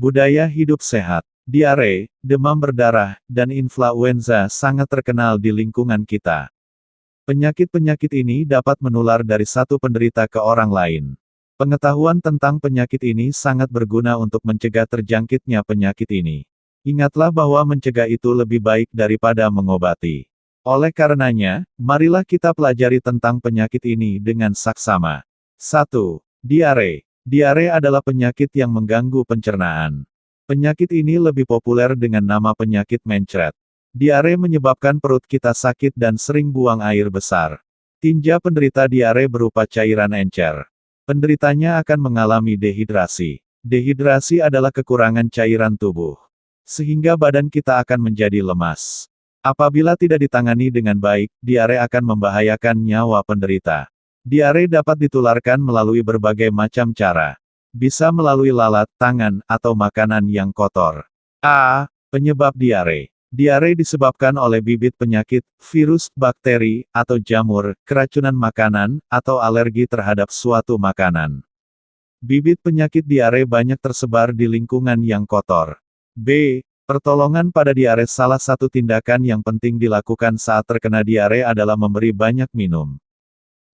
Budaya hidup sehat, diare, demam berdarah, dan influenza sangat terkenal di lingkungan kita. Penyakit-penyakit ini dapat menular dari satu penderita ke orang lain. Pengetahuan tentang penyakit ini sangat berguna untuk mencegah terjangkitnya penyakit ini. Ingatlah bahwa mencegah itu lebih baik daripada mengobati. Oleh karenanya, marilah kita pelajari tentang penyakit ini dengan saksama. 1. Diare. Diare adalah penyakit yang mengganggu pencernaan. Penyakit ini lebih populer dengan nama penyakit mencret. Diare menyebabkan perut kita sakit dan sering buang air besar. Tinja penderita diare berupa cairan encer. Penderitanya akan mengalami dehidrasi. Dehidrasi adalah kekurangan cairan tubuh, sehingga badan kita akan menjadi lemas. Apabila tidak ditangani dengan baik, diare akan membahayakan nyawa penderita. Diare dapat ditularkan melalui berbagai macam cara. Bisa melalui lalat, tangan, atau makanan yang kotor. A. Penyebab diare. Diare disebabkan oleh bibit penyakit, virus, bakteri, atau jamur, keracunan makanan, atau alergi terhadap suatu makanan. Bibit penyakit diare banyak tersebar di lingkungan yang kotor. B. Pertolongan pada diare. Salah satu tindakan yang penting dilakukan saat terkena diare adalah memberi banyak minum.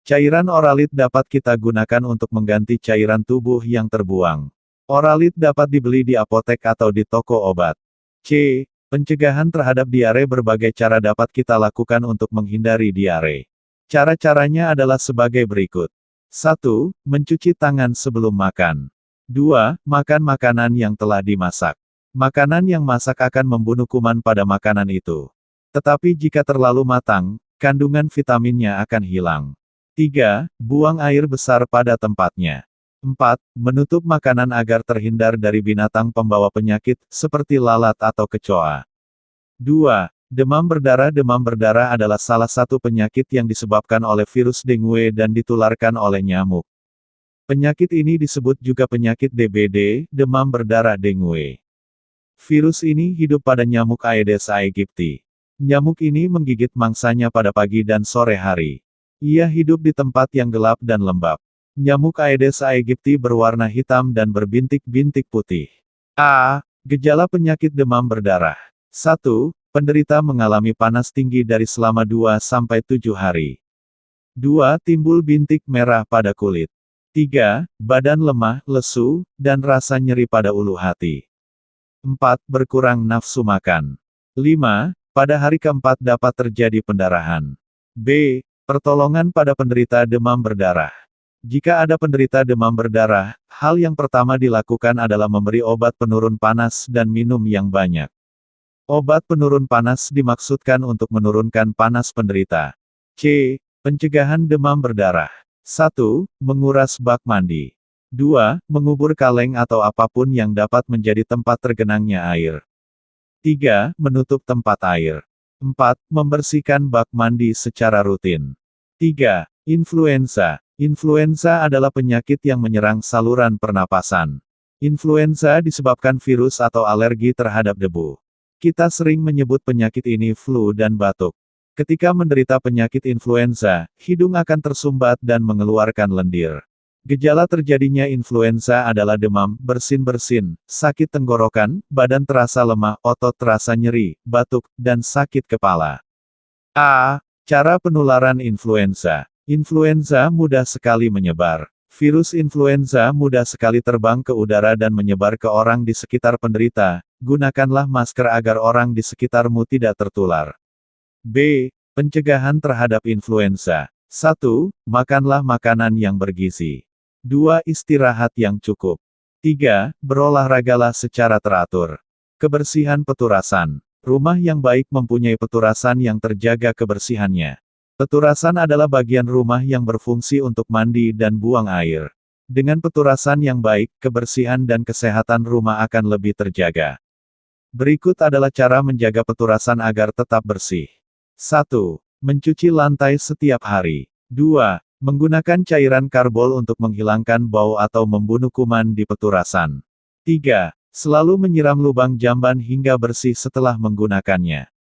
Cairan oralit dapat kita gunakan untuk mengganti cairan tubuh yang terbuang. Oralit dapat dibeli di apotek atau di toko obat. C. Pencegahan terhadap diare. Berbagai cara dapat kita lakukan untuk menghindari diare. Cara-caranya adalah sebagai berikut. 1. Mencuci tangan sebelum makan. 2. Makan makanan yang telah dimasak. Makanan yang masak akan membunuh kuman pada makanan itu. Tetapi jika terlalu matang, kandungan vitaminnya akan hilang. 3. Buang air besar pada tempatnya. 4. Menutup makanan agar terhindar dari binatang pembawa penyakit, seperti lalat atau kecoa. 2. Demam berdarah. Demam berdarah adalah salah satu penyakit yang disebabkan oleh virus dengue dan ditularkan oleh nyamuk. Penyakit ini disebut juga penyakit DBD, demam berdarah dengue. Virus ini hidup pada nyamuk Aedes aegypti. Nyamuk ini menggigit mangsanya pada pagi dan sore hari. Ia hidup di tempat yang gelap dan lembab. Nyamuk Aedes aegypti berwarna hitam dan berbintik-bintik putih. A. Gejala penyakit demam berdarah. 1. Penderita mengalami panas tinggi dari selama 2-7 hari. 2. Timbul bintik merah pada kulit. 3. Badan lemah, lesu, dan rasa nyeri pada ulu hati. 4. Berkurang nafsu makan. 5. Pada hari keempat dapat terjadi pendarahan. B. Pertolongan pada penderita demam berdarah. Jika ada penderita demam berdarah, hal yang pertama dilakukan adalah memberi obat penurun panas dan minum yang banyak. Obat penurun panas dimaksudkan untuk menurunkan panas penderita. C. Pencegahan demam berdarah. 1. Menguras bak mandi. 2. Mengubur kaleng atau apapun yang dapat menjadi tempat tergenangnya air. 3. Menutup tempat air. 4. Membersihkan bak mandi secara rutin. 3. Influenza. Influenza adalah penyakit yang menyerang saluran pernapasan. Influenza disebabkan virus atau alergi terhadap debu. Kita sering menyebut penyakit ini flu dan batuk. Ketika menderita penyakit influenza, hidung akan tersumbat dan mengeluarkan lendir. Gejala terjadinya influenza adalah demam, bersin-bersin, sakit tenggorokan, badan terasa lemah, otot terasa nyeri, batuk, dan sakit kepala. A. Cara penularan influenza. Influenza mudah sekali menyebar. Virus influenza mudah sekali terbang ke udara dan menyebar ke orang di sekitar penderita. Gunakanlah masker agar orang di sekitarmu tidak tertular. B. Pencegahan terhadap influenza. 1. Makanlah makanan yang bergizi. 2. Istirahat yang cukup. 3. Berolahragalah secara teratur. Kebersihan peturasan. Rumah yang baik mempunyai peturasan yang terjaga kebersihannya. Peturasan adalah bagian rumah yang berfungsi untuk mandi dan buang air. Dengan peturasan yang baik, kebersihan dan kesehatan rumah akan lebih terjaga. Berikut adalah cara menjaga peturasan agar tetap bersih. 1. Mencuci lantai setiap hari. 2. Menggunakan cairan karbol untuk menghilangkan bau atau membunuh kuman di peturasan. 3. Selalu menyiram lubang jamban hingga bersih setelah menggunakannya.